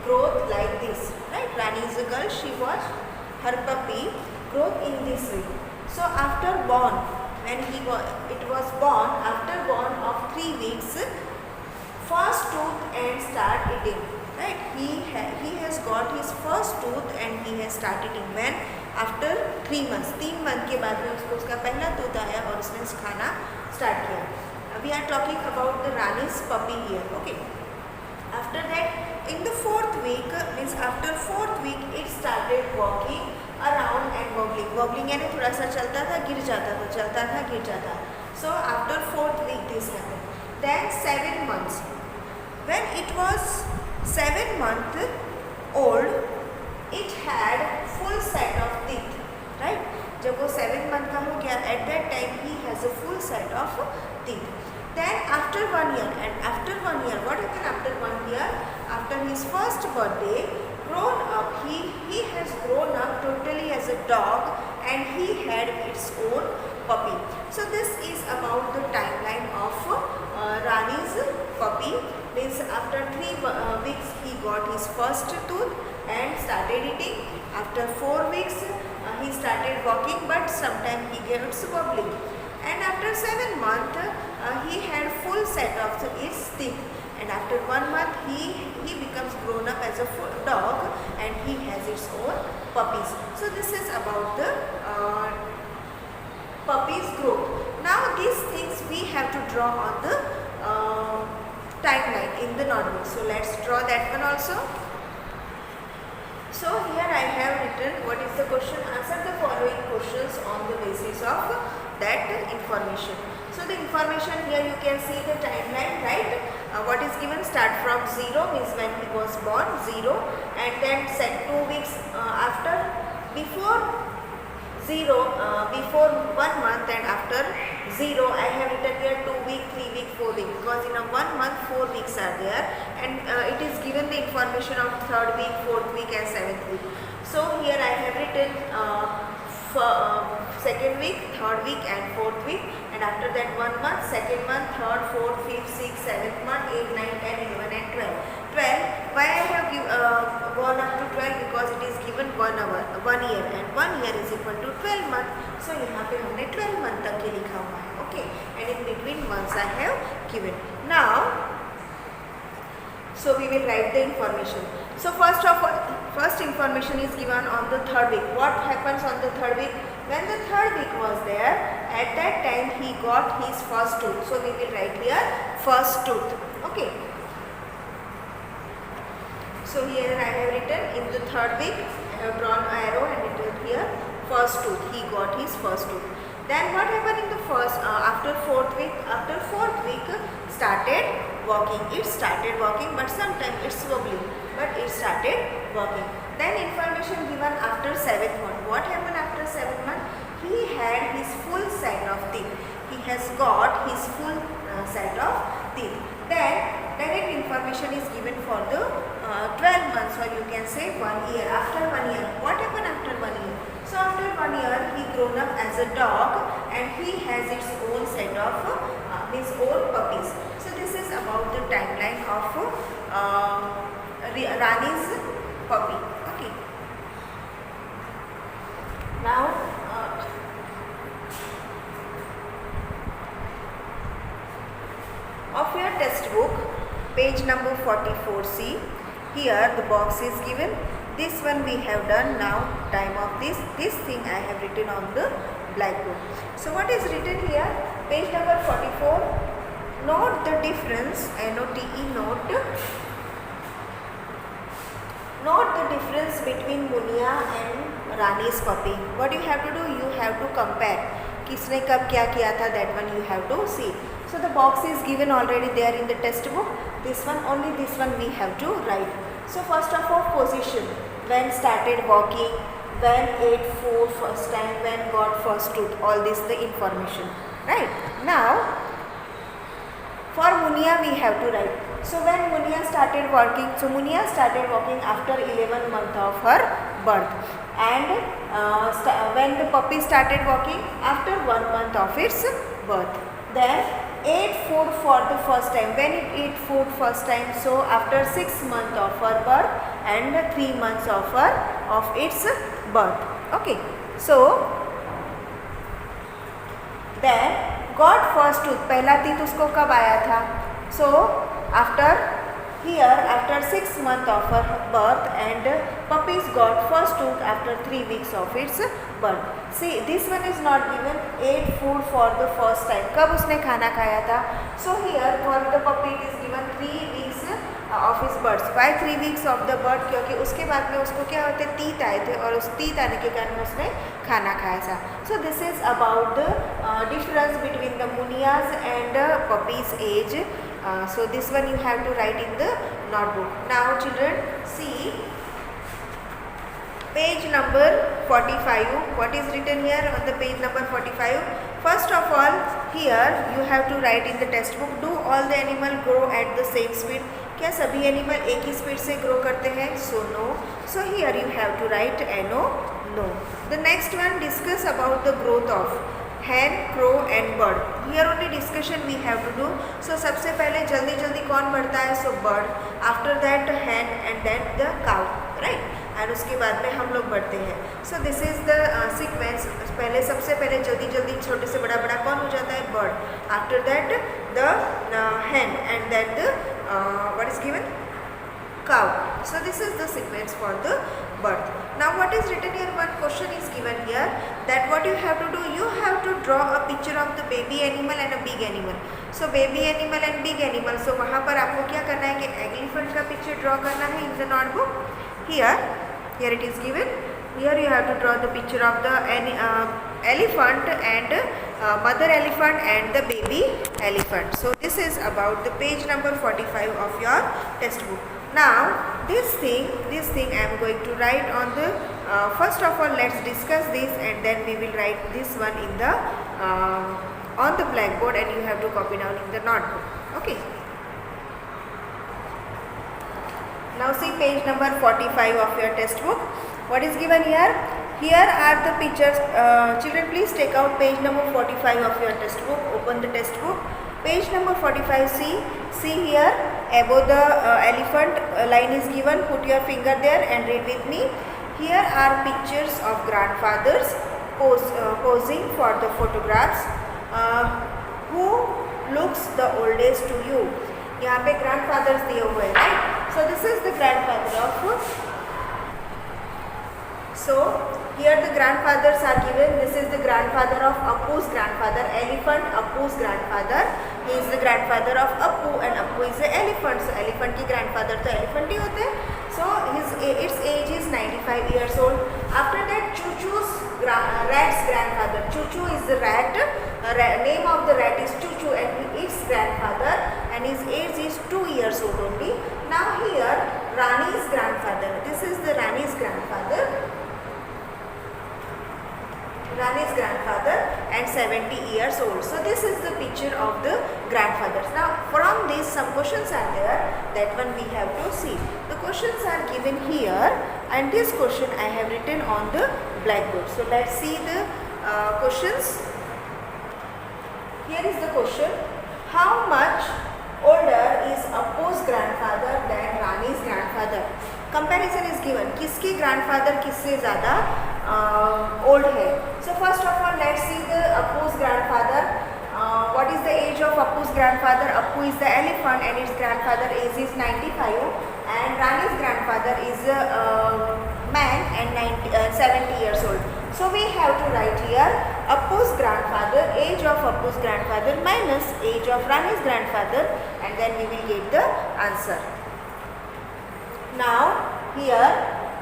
growth like this, right? Rani is a girl, she was, her puppy growth in this way. So after born, when it was born, after born of 3 weeks, first tooth and start eating, right? He has got his first tooth and he has started eating when after 3 months, 3 month के बाद में उसको उसका पहला tooth आया और उसने खाना start किया. We are talking about the Rani's puppy here, okay? After that, in the 4th week, means after 4th week, it started walking around and wobbling. Wobbling यानी थोड़ा सा चलता था, गिर जाता था, चलता था, गिर जाता. So after 4th week, this happened. Then 7 months. When it was 7 months old, it had full set of teeth, right? जब वो 7 month का हो गया, at that time he has a full set of teeth. Then after 1 year, and after 1 year, what happened after 1 year? After his first birthday, grown up, he has grown up totally as a dog and he had its own puppy. So this is about the timeline of Rani's puppy. Means after 3 weeks he got his first tooth and started eating. After 4 weeks he started walking, but sometimes he gets wobbling. And after 7 months he had full set of its teeth. And after 1 month he becomes grown up as a dog and he has its own puppies. So this is about the puppy's growth. Now these things we have to draw on the timeline in the notebook. So let's draw that one also. So here I have written what is the question. Answer the following questions on the basis of that information. So the information here you can see the timeline, right? What is given, start from 0 means when he was born, 0, and then set 2 weeks after, before 0, before 1 month, and after 0 I have written here 2 week, 3 week, 4 week, because in a 1 month 4 weeks are there, and it is given the information of 3rd week, 4th week and 7th week. So here I have written 2nd week, 3rd week and 4th week, and after that 1 month, 2nd month, 3rd, 4th, 5th, 6th, 7th month, 8, 9, 10, 11 and 12. 12, why I have gone up to 12? Because it is given 1 year, and 1 year is equal to 12 month. So यहाँ पे हमने 12 month तक के लिखा हुआ है, okay? And in between months I have given. Now, so we will write the information. So first of all, first information is given on the 3rd week. What happens on the 3rd week? When the 3rd week was there, at that time he got his first tooth. So we will write here first tooth. Okay. So here I have written in the 3rd week, I have drawn arrow and written here first tooth. He got his first tooth. Then what happened in the after 4th week? After 4th week started walking. It started walking, but sometimes it's wobbling. But it started walking. Then information given after 7th month. What happened after 7th month? He had his full set of teeth. He has got his full set of teeth. Then direct information is given for the 12 months, or you can say 1 year. After 1 year, what happened after 1 year? So after 1 year, he grown up as a dog and he has its own set of his own puppies. So this is about the timeline of Rani's puppy. Okay. Now of your textbook, page number 44C, here the box is given. This one we have done. Now time of this thing I have written on the blackboard. So what is written here? Page number 44. Note the difference, N-O-T-E, note the difference between Munia and Rani's puppy. What you have to do? You have to compare. किसने कब क्या किया था? That one you have to see. So the box is given already there in the textbook. This one, only this one we have to write. So first of all, position. When started walking, when ate food first time, when got first tooth. All this the information. Right. Now, for Munia we have to write. So when Munia started walking, so Munia started walking after 11 months of her birth. And when the puppy started walking after 1 month of its birth. Then ate food for the first time. When it ate food first time, so after 6 months of her birth, and 3 months of its birth. Okay, so then got first tooth. पहला teeth उसको कब आया था? So after 6 months of her birth, and puppies got first tooth after 3 weeks of its birth. See, this one is not given. Ate food for the first time. कब उसने खाना खाया था? So here for the puppy it is given 3 weeks of his birth. Why 3 weeks of the birth? क्योंकि उसके बाद में उसको क्या होते teeth आए थे और उस teeth आने के कारण उसने खाना खाया था. So this is about the difference between the Munias and puppies age. So this one you have to write in the notebook. Now children, see page number 45. What is written here on the page number 45? First of all, here you have to write in the textbook, do all the animal grow at the same speed? क्या सभी animal एक ही speed से grow करते हैं? So no. So here you have to write no, no. The next one, discuss about the growth of hen, crow and bird. Here only discussion we have to do. So सबसे पहले जल्दी जल्दी कौन बढ़ता है? So bird. After that hen and then the cow, right? And उसके बाद में हम लोग बढ़ते हैं. So this is the sequence. पहले सबसे पहले जल्दी जल्दी छोटे से बड़ा बड़ा कौन हो जाता है? Bird. After that the hen and then the what is given? Cow. So this is the sequence for the birth. Now what is written here? One question is given here, that what you have to do, you have to draw a picture of the baby animal and a big animal. So baby animal and big animal. So वहाँ पर आपको क्या करना है कि elephant का picture draw करना है in the notebook. Here it is given. Here you have to draw the picture of the elephant and mother elephant and the baby elephant. So this is about the page number 45 of your textbook. Now this thing I am going to write on the first of all let's discuss this, and then we will write this one in the on the blackboard, and you have to copy down in the notebook. Okay. Now see page number 45 of your textbook. What is given here? Here are the pictures. Children, please take out page number 45 of your textbook. Open the textbook. Page number 45. See here above the elephant line is given. Put your finger there and read with me. Here are pictures of grandfathers posing for the photographs. Who looks the oldest to you? यहाँ पे grandfathers दिए हुए हैं, right? So this is the grandfather of. So here the grandfathers are given. This is the grandfather of Appu's grandfather, elephant, Appu's grandfather. He is the grandfather of Appu, and Appu is the elephant. So elephant की grandfather तो elephant ही होते हैं. So its age is 95 years old. After that, Chuchu's rat's grandfather. Chuchu is the rat. Name of the rat is Chuchu, and its grandfather, and his age is 2 years old only. Now here Rani's grandfather. This is the Rani's grandfather. Rani's grandfather and 70 years old. So this is the picture of the grandfathers. Now from this some questions are there. That one we have to see. The questions are given here, and this question I have written on the blackboard. So let's see the questions. Here is the question. How much older is Appu's grandfather than Rani's grandfather? Comparison is given. किसके grandfather किससे ज़्यादा old है? So first of all, let's see the Appu's grandfather. What is the age of Appu's grandfather? Appu is the elephant, and its grandfather age is 95, and Rani's grandfather is a man and 70 years old. So we have to write here Appu's grandfather, age of Appu's grandfather minus age of Rani's grandfather, and then we will get the answer. Now here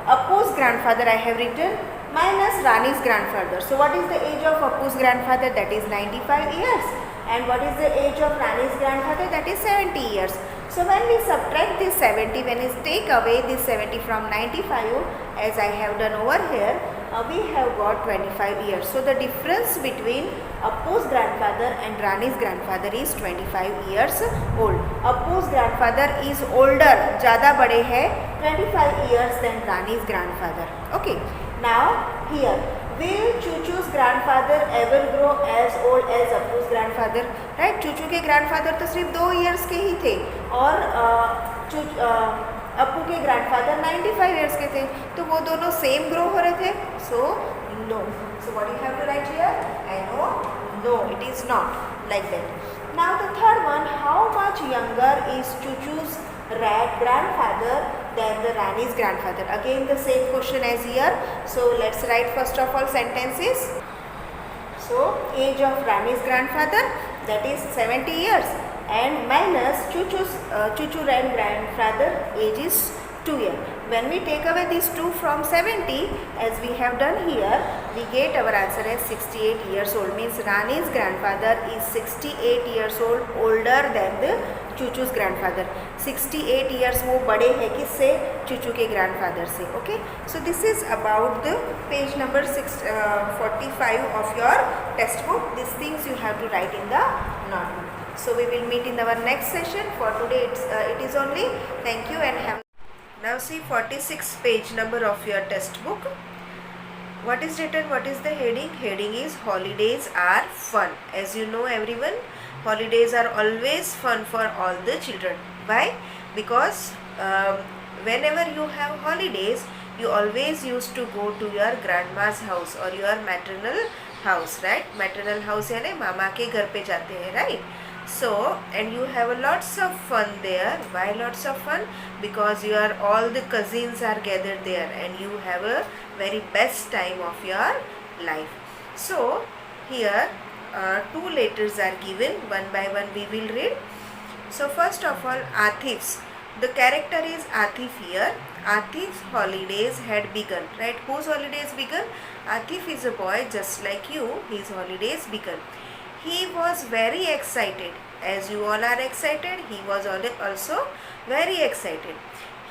Appu's grandfather I have written minus Rani's grandfather. So what is the age of Appu's grandfather? That is 95 years. And what is the age of Rani's grandfather? That is 70 years. So when we subtract this 70, when we take away this 70 from 95, as I have done over here, we have got 25 years. So the difference between Appu's grandfather and Rani's grandfather is 25 years old. Appu's grandfather is older, ज़्यादा बड़े हैं, 25 years than Rani's grandfather. Okay. Now here, will Chuchu's grandfather ever grow as old as Appu's grandfather? Right? Chuchu के grandfather तो सिर्फ 2 years के ही थे, और अप्पू के ग्रैंडफादर 95 ईयर्स के थे, तो वो दोनों सेम ग्रो हो रहे थे. So no. So what you have to write here? I know. No, it is not like that. Now the third one, how much younger is Chuchu's grandfather than the Rani's grandfather? Again the same question as here. So let's write first of all sentences. So age of Rani's grandfather, that is 70 years, and minus Chuchu grandfather age is 2 years. When we take away these 2 from 70, as we have done here, we get our answer as 68 years old. Means Rani's grandfather is 68 years old, older than the Chuchu's grandfather. 68 years वो बड़े हैं किससे? चूचू के grandfather से. Okay. So this is about the page number 45 of your textbook. These things you have to write in the notebook. So we will meet in our next session. For today it is only. Thank you and have. Now see 46 page number of your textbook. What is written? What is the heading? Heading is holidays are fun. As you know everyone, holidays are always fun for all the children. Why? Because whenever you have holidays, you always used to go to your grandma's house or your maternal house, right? Maternal house यानी मामा के घर पे जाते हैं, right? So, and you have lots of fun there. Why lots of fun? Because all the cousins are gathered there and you have a very best time of your life. So here 2 letters are given, one by one we will read. So first of all, Atif's, the character is Atif here. Atif's holidays had begun, right? Whose holidays begun? Atif is a boy just like you. His holidays begun. He was very excited. As you all are excited, he was also very excited.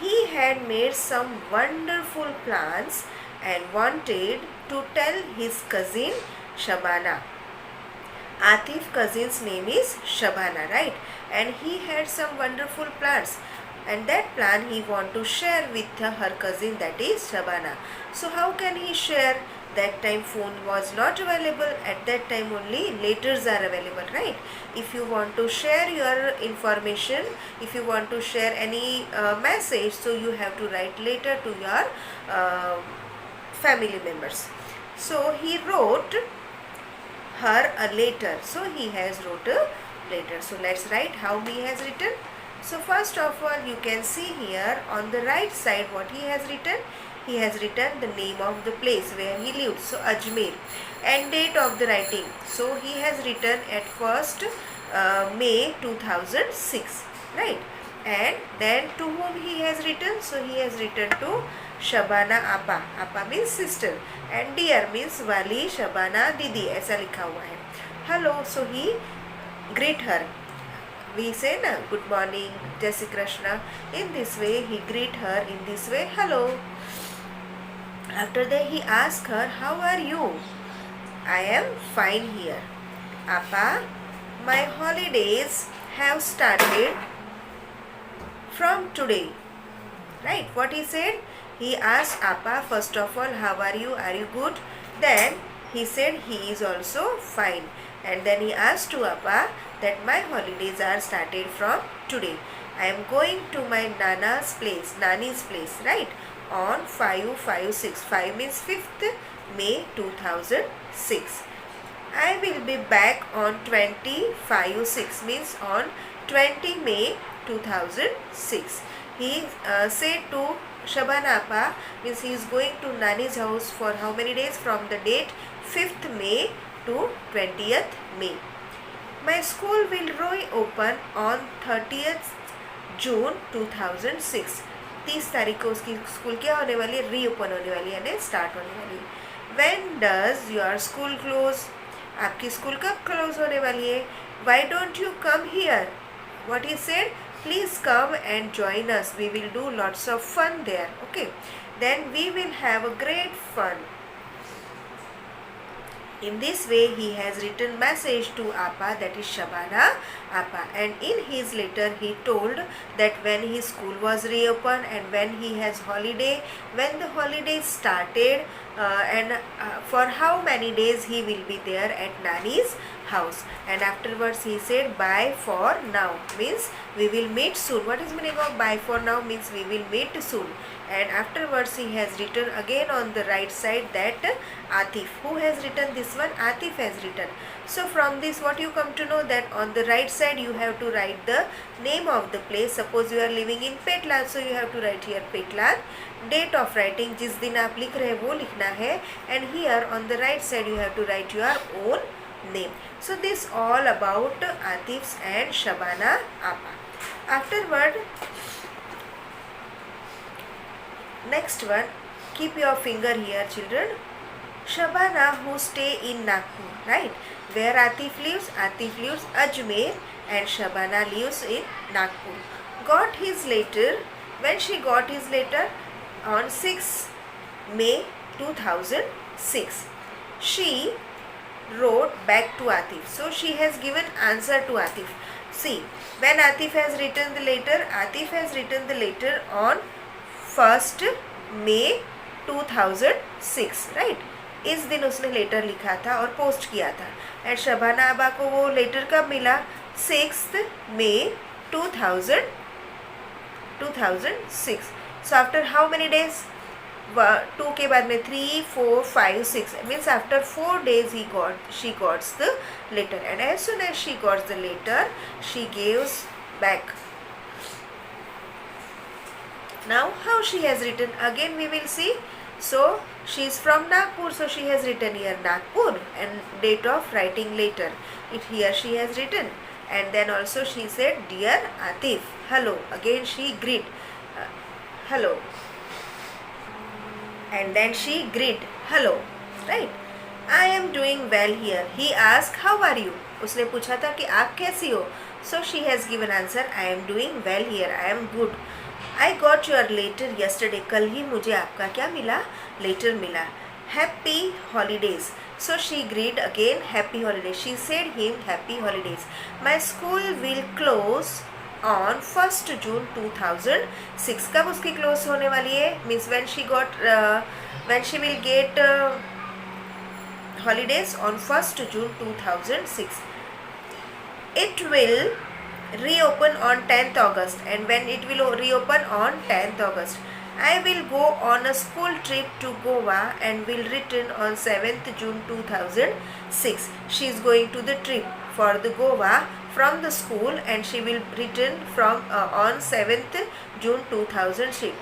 He had made some wonderful plans and wanted to tell his cousin Shabana. Atif's cousin's name is Shabana, right? And he had some wonderful plans. And that plan he want to share with her cousin, that is Shabana. So how can he share? That time phone was not available. At that time only letters are available, right? If you want to share your information, if you want to share any message, so you have to write letter to your family members. So he wrote her a letter. So he has wrote a letter. So let's write how he has written. So first of all, you can see here on the right side what he has written. He has written the name of the place where he lived, so Ajmer, and date of the writing. So he has written at 1st May 2006, right? And then to whom he has written? So he has written to Shabana Appa. Appa means sister, and dear means Wali Shabana Didi. ऐसा लिखा हुआ है. Hello. So he greet her. We say na good morning, Jai Shri Krishna. In this way he greet her. In this way, hello. After that he asked her, how are you? I am fine here. Appa, my holidays have started from today. Right? What he said? He asked Appa first of all, how are you? Are you good? Then he said he is also fine. And then he asked to Appa that my holidays are started from today. I am going to my Nana's place, Nani's place, right? On 5/5/6. 5 means 5th May 2006. I will be back on 20/5/6 means on 20 May 2006. He said to Shabana Appa, means he is going to Nani's house for how many days? From the date 5th May to 20th May. My school will reopen on 30th June 2006. 30 तारीख को उसकी school क्या होने वाली है? Reopen होने वाली है, यानी स्टार्ट होने वाली है. When does your school close? आपकी स्कूल कब क्लोज होने वाली है? Why don't you come here? What he said? Please come and join us. We will do lots of fun there. Okay. Then we will have a great fun. In this way, he has written message to Appa, that is Shabana Appa, and in his letter he told that when his school was reopened and when he has holiday, when the holiday started, and for how many days he will be there at Nani's house. And afterwards he said bye for now, means we will meet soon. What is meaning of bye for now? Means we will meet soon. And afterwards he has written again on the right side that Atif. Who has written this one? Atif has written. So from this what you come to know, that on the right side you have to write the name of the place. Suppose you are living in Petlan, so you have to write here Petlan. Date of writing, जिस दिन आप लिख रहे हैं वो लिखना है. And here on the right side you have to write your own name. So this all about Atif's and Shabana Appa. Afterward, next one, keep your finger here children. Shabana, who stay in Nagpur, right? Where Atif lives? Atif lives Ajmer and Shabana lives in Nagpur. Got his letter, when she got his letter? On 6 May 2006. She wrote back to Atif. So she has given answer to Atif. See, when Atif has written the letter, Atif has written the letter on 1st May 2006, right? इस दिन उसने letter लिखा था और post किया था. And Shabana आबा को वो लेटर कब मिला? 6th May 2006. So after how many days? 2 के बाद में 3, 4, 5, 6, means after 4 days she got the letter, and as soon as she got the letter she gives back. Now how she has written, again we will see. So she is from Nagpur, so she has written here Nagpur, and date of writing later here she has written. And then also she said, dear Atif, hello. Again she greet, hello. And then she greet, hello, right? I am doing well here. He asked, how are you? उसने पूछा था कि आप कैसी हो? So she has given answer, I am doing well here. I am good. I got your letter yesterday. कल ही मुझे आपका क्या मिला? Letter मिला. Happy holidays. So she greet again, happy holidays. She said him happy holidays. My school will close on 1st June 2006. कब उसकी close होने वाली है? Means when she will get holidays on 1st June 2006. It will reopen on 10th August, and when it will reopen on 10th August. I will go on a school trip to Goa and will return on 7th June 2006. She is going to the trip for the Goa from the school, and she will return from on 7th June 2006.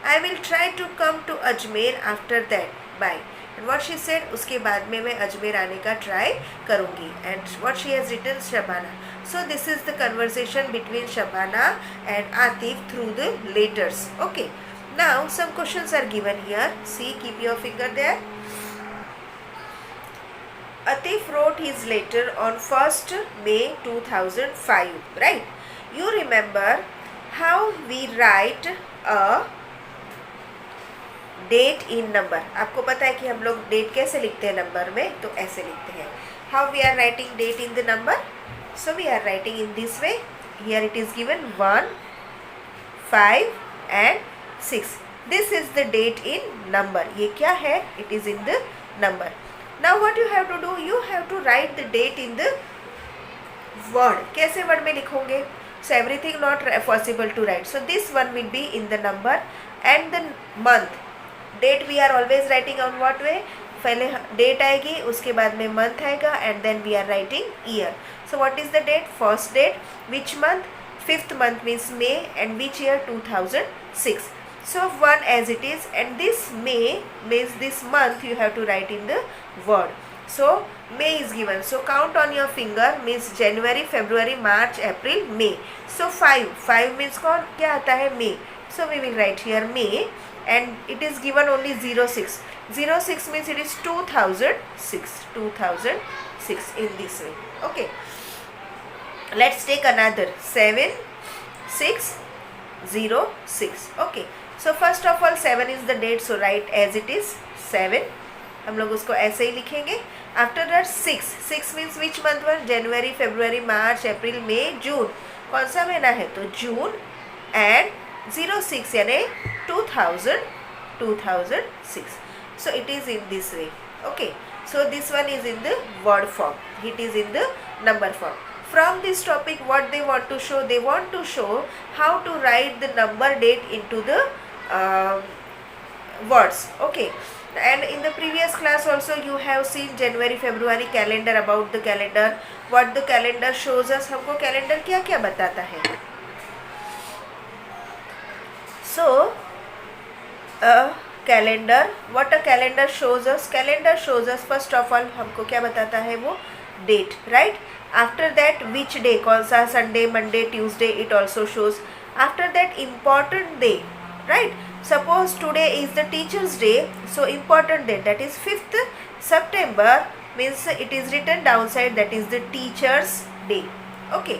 I will try to come to Ajmer after that. Bye. And what she said, उसके बाद में मैं अजमेर आने का try करूँगी. And what she has written, Shabana. So this is the conversation between Shabana and Atif through the letters. Okay. Now some questions are given here. See, keep your finger there. Atif wrote his letter on 1st May 2005, right? You remember how we write a date in number. आपको पता है कि हम लोग date कैसे लिखते हैं number में? तो ऐसे लिखते हैं. How we are writing date in the number? So we are writing in this way. Here it is given 1, 5 and 6. This is the date in number. ये क्या है? It is in the number. Now what you have to do? You have to write the date in the word. कैसे word में लिखोगे? So everything not possible to write. So this one will be in the number, and the month. Date we are always writing on what way? पहले date आएगी, उसके बाद में month आएगा, and then we are writing year. So what is the date? First date. Which month? 5th month means May, and which year? 2006. So 1 as it is, and this May means this month you have to write in the word. So May is given. So count on your finger, means January, February, March, April, May. So 5 means कौन क्या आता है? May. So we will write here May, and it is given only 06. 06 means it is 2006. 2006 in this way. Okay. Let's take another 7, 6, 0, 6. Okay. So first of all 7 is the date, so write as it is 7. हम लोग उसको ऐसे ही लिखेंगे. After that 6 means which month one, January, February, March, April, May, June. कौन सा महीना है? तो जून. एंड 06 यानी 2006. So it is in this way. Okay, so this one is in the word form, it is in the number form. From this topic what they want to show, they want to show how to write the number date into the words. Okay, and in the previous class also you have seen January February calendar, about the calendar, what the calendar shows us. हमको calendar क्या क्या बताता है? So calendar, what a calendar shows us, calendar shows us first of all हमको क्या बताता है? वो date, right. After that which day, कौन सा, Sunday, Monday, Tuesday, it also shows. After that important day, right. Suppose today is the teachers day, so important day that is 5th September means it is written downside, that is the teachers day. Okay,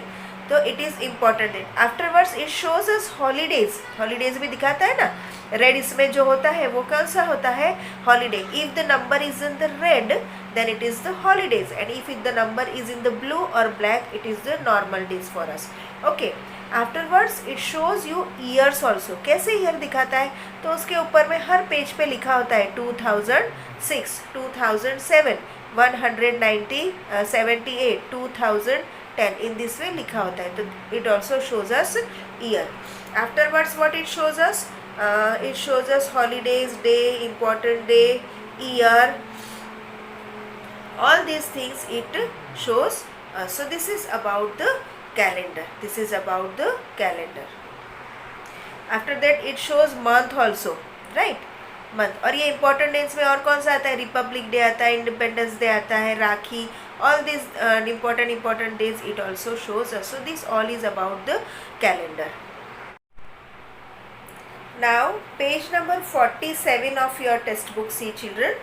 तो it is important day. Afterwards it shows us holidays, holidays भी दिखाता है ना. Red इसमें जो होता है वो कौन सा होता है? Holiday. If the number is in the red then it is the holidays, and if the number is in the blue और black it is the normal days for us. Okay, afterwards it shows you years also. कैसे year दिखाता है? तो उसके ऊपर में हर page पे लिखा होता है 2006, 2007, 190, 78, 2010. इन दिस वे लिखा होता है. तो it also shows us year. Afterwards what it shows us? It shows us holidays, day, important day, year, all these things it shows. So this is about the calendar, this is about the calendar. After that it shows month also, right. month. और ये important days में और कौन सा आता है? Republic day आता है, इंडिपेंडेंस डे आता है, राखी, all these important days it also shows us. So this all is about the calendar. Now page number 47 of your textbook. See children,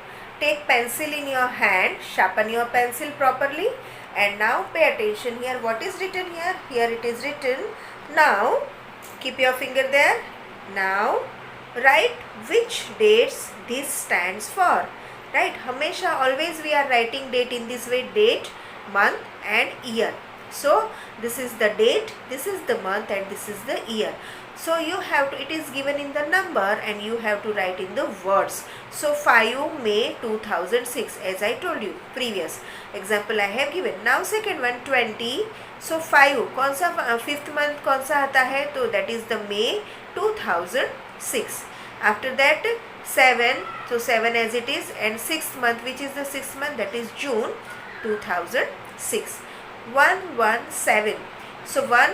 take pencil in your hand, sharpen your pencil properly, and now pay attention here. What is written here? Here it is written. Now keep your finger there. Now write which dates this stands for. Right, हमेशा always we are writing date in this way, date, month and year. So this is the date, this is the month, and this is the year. So you have to, it is given in the number and you have to write in the words. So 5 May 2006, as I told you previous example I have given. Now second one 20. So 5 कौन सा, 5th month कौन सा आता है? तो that is the May 2006. After that 7, so 7 as it is, and 6th month, which is the 6th month, that is June 2006. 117. So 1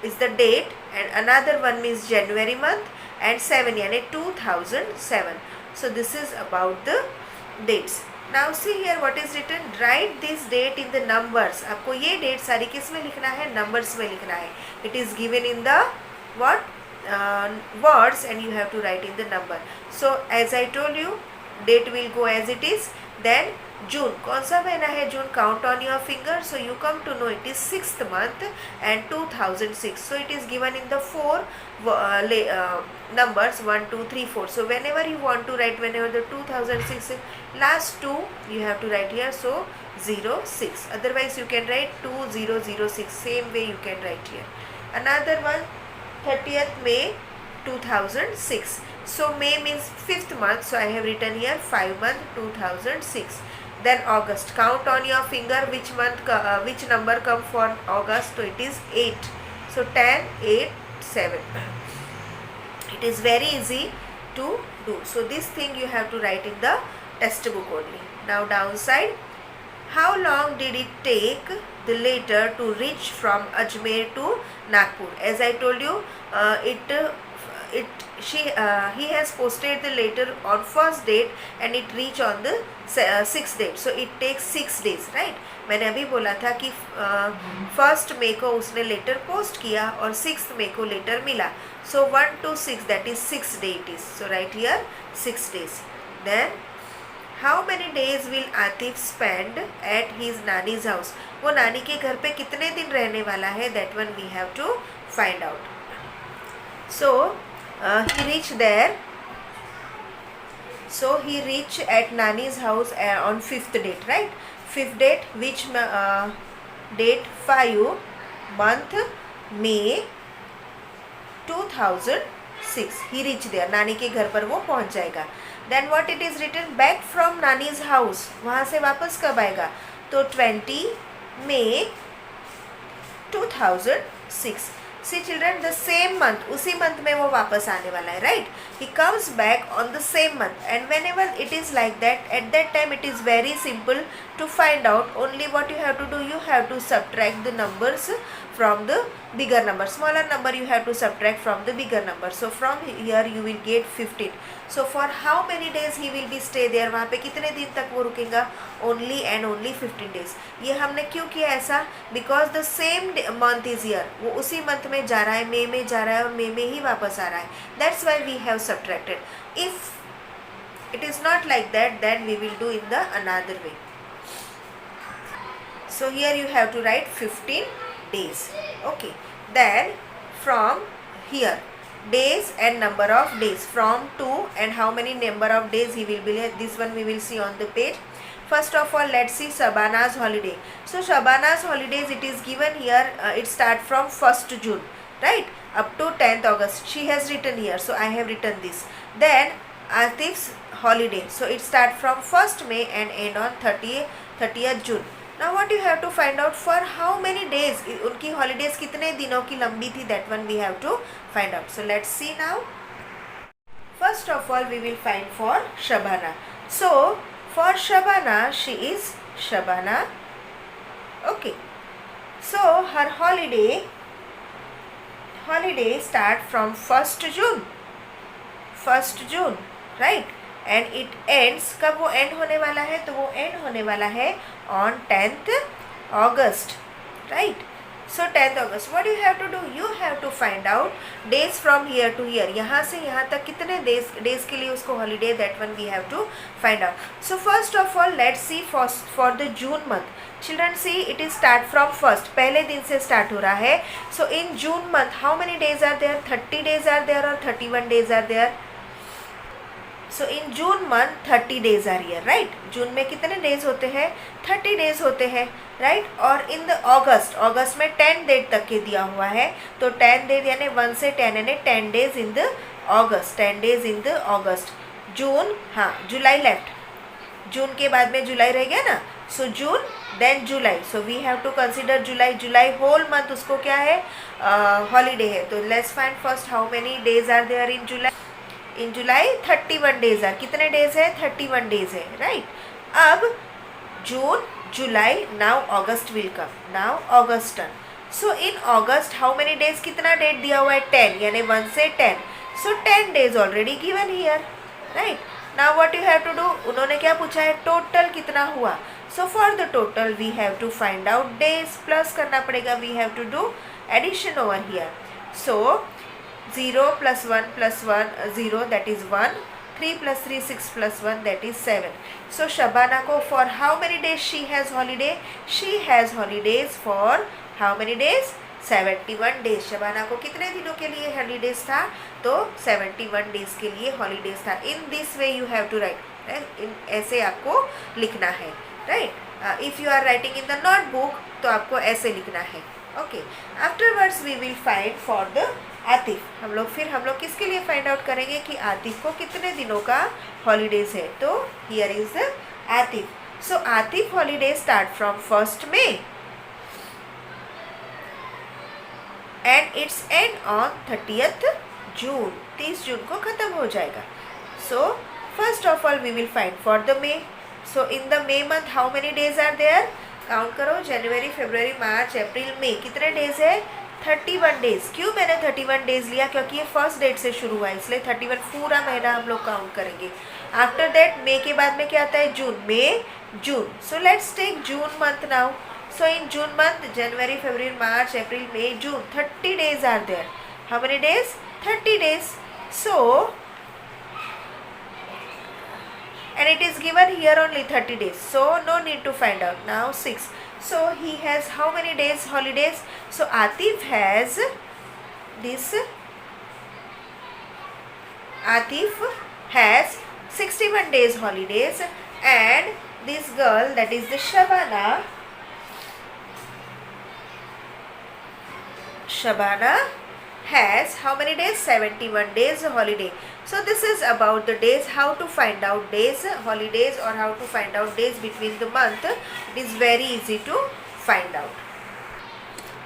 is the date and another one means January month, and 7 यानी 2007. So this is about the dates. Now see here what is written. Write this date in the numbers. आपको ये date सारी किस में लिखना है? numbers में लिखना है. It is given in the what? Words, and you have to write in the number. So as I told you, date will go as it is. Then June, कौन सा महीना है? जून. Count on your finger, so you come to know it is 6th month and 2006. So it is given in the 4 numbers, 1, 2, 3, 4. So whenever you want to write, whenever the 2006 last 2 you have to write here, so 06. Otherwise you can write 2006, same way you can write here. Another one 30th May 2006. So May means 5th month, so I have written here 5 month 2006. Then August, count on your finger which month, which number come for August. So it is 8. So 10, 8, 7. It is very easy to do. So this thing you have to write in the textbook only. Now downside, how long did it take the letter to reach from Ajmer to Nagpur? As I told you, he has posted the letter on 1st date and it reach on the 6th date. So it takes 6 days, right. मैंने अभी बोला था कि 1st May को उसने letter post किया और 6th May को लेटर मिला. So 1 to 6, that is 6 days it is. So right here 6 days. Then how many days will Atif spend at his nani's house? वो नानी के घर पे कितने दिन रहने वाला है? That one we have to find out. So he reached there. So he reached at Nani's house on 5th date, right? 5th date, which date 5 month May 2006. He reached there. नानी के घर पर वो पहुंच जाएगा. Then what it is written, back from Nani's house. वहाँ से वापस कब आएगा? तो 20 May 2006. See children, the same month, उसी month में वो वापस आने वाला है, right? He comes back on the same month, and whenever it is like that, at that time it is very simple to find out. Only what you have to do, you have to subtract the numbers from the bigger number. Smaller number you have to subtract from the bigger number. So from here you will get 15. So for how many days he will be stay there? वहाँ पे कितने दिन तक वो रुकेगा? Only and only 15 days. ये हमने क्यों किया ऐसा? Because the same month is here. वो उसी month में जा रहा है, मई में जा रहा है और मई में ही वापस आ रहा है. That's why we have subtracted. If it is not like that, then we will do in the another way. So here you have to write 15 days. Okay. Then from here, days and number of days, from to and how many number of days he will be here. This one we will see on the page. First of all, let's see Shabana's holiday. So Shabana's holidays, it is given here. It start from 1st June, right, up to 10th August. She has written here, so I have written this. Then Atif's holiday, so it start from 1st May and end on 30th June. Now what you have to find out, for how many days उनकी holidays कितने दिनों की लंबी थी, that one we have to find out. So let's see now. First of all, we will find for Shabana. So for Shabana, she is Shabana. Okay. So her holiday start from 1st June. 1st June, right? And it ends, कब वो end होने वाला है? तो वो end होने वाला है on 10th August, right? So 10th August, what do you have to do? You have to find out days from here to here. यहाँ से यहाँ तक कितने days के लिए उसको holiday, that one we have to find out. So first of all, let's see for the June month. Children, see, it is start from 1st. पहले दिन से start हो रहा है. So in June month, how many days are there? 30 days are there or 31 days are there? So in June month 30 days are here, right? जून में कितने days होते हैं? 30 days होते हैं, right? और in the August में 10 डेट तक के दिया हुआ है, तो 10 डेज यानी 1 से 10 यानी 10 days in the August, 10 days in the August. जून, हाँ, जुलाई लेफ्ट, जून के बाद में जुलाई रह गया ना, so June then July. So we have to consider July whole month उसको क्या है? हॉलीडे है. तो let's find first how many days are there in July. In July 31 days है. कितने डेज है? 31 डेज है, राइट? अब June, July, now August will come, now August turn. So in August how many days, कितना date दिया हुआ है? 10, यानी 1 से 10. सो 10 days already given here, right? Now what you have to do, उन्होंने क्या पूछा है? टोटल कितना हुआ. So for the total we have to find out days, plus करना पड़ेगा, we have to do addition over here. So 0 plus 1 plus 1 0, that is 1. 3 plus 3 6 plus 1, that is 7. So Shabana ko for how many days she has holiday? She has holidays for how many days? 71 days. Shabana को कितने दिनों के लिए holidays था? तो 71 days के लिए holidays था. In this way you have to write, right? ऐसे आपको लिखना है, right? If you are writing in the notebook, तो आपको ऐसे लिखना है. Okay. Afterwards we will find for the Atif. हम लोग किसके लिए फाइंड आउट करेंगे कि आतिफ को कितने दिनों का हॉलीडेज है. तो here is the Atif. So Atif holiday start from 1st May and it's end on 30th June. 30 जून को खत्म हो जाएगा. So first of all we will find for the May. So in the May month how many days are there? Count करो, जनवरी, February, March, April, मई. कितने days है? 31 days. क्यों मैंने 31 डेज लिया? क्योंकि ये फर्स्ट डेट से शुरू हुआ है, इसलिए 31 पूरा महीना हम लोग काउंट करेंगे. आफ्टर दैट मे के बाद में क्या आता है? June. May, June. So let's take June month now. So in June month January, February, March, April, May, June, 30 days are there. How many days? 30 days. So and it is given here only 30 days, so no need to find out. Now 6. So he has how many days holidays? So Atif has this. Atif has 61 days holidays, and this girl, that is the Shabana has how many days? 71 days holiday. So this is about the days, how to find out days, holidays, or how to find out days between the month. It is very easy to find out.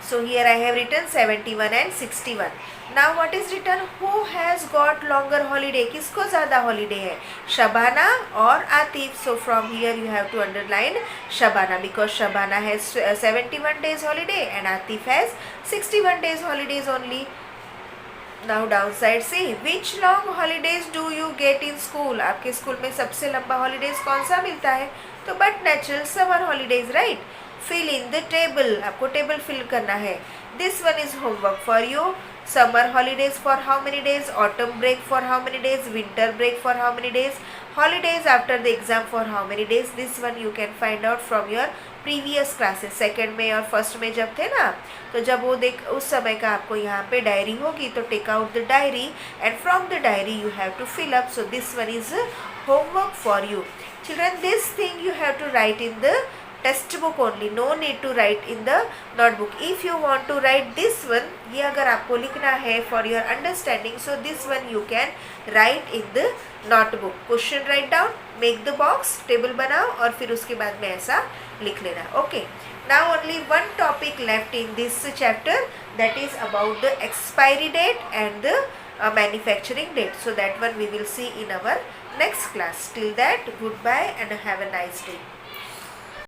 So here I have written 71 and 61. Now what is written? Who has got longer holiday? किसको ज़्यादा holiday है? Shabana or Atif. So from here you have to underline Shabana, because Shabana has 71 days holiday and Atif has 61 days holidays only. Now downside, see which long holidays do you get in school? आपके school में सबसे लंबा holidays कौन सा मिलता है? तो but natural summer holidays, right? Fill in the table. आपको table fill करना है. This one is homework for you. Summer holidays for how many days? Autumn break for how many days? Winter break for how many days? Holidays after the exam for how many days? This one you can find out from your previous classes. Second में और first में जब थे ना, तो जब वो देख उस समय का आपको यहाँ पे डायरी होगी, तो take out the diary and from the diary you have to fill up. So this one is homework for you. Children, this thing you have to write in the textbook only, no need to write in the notebook. If you want to write this one, ये अगर आपको लिखना है for your understanding, so this one you can write in the notebook. Question write down, make the box, table बनाओ और फिर उसके बाद में ऐसा लिख लेना. Okay, now only one topic left in this chapter, that is about the expiry date and the manufacturing date. So that one we will see in our next class. Till that, goodbye and have a nice day.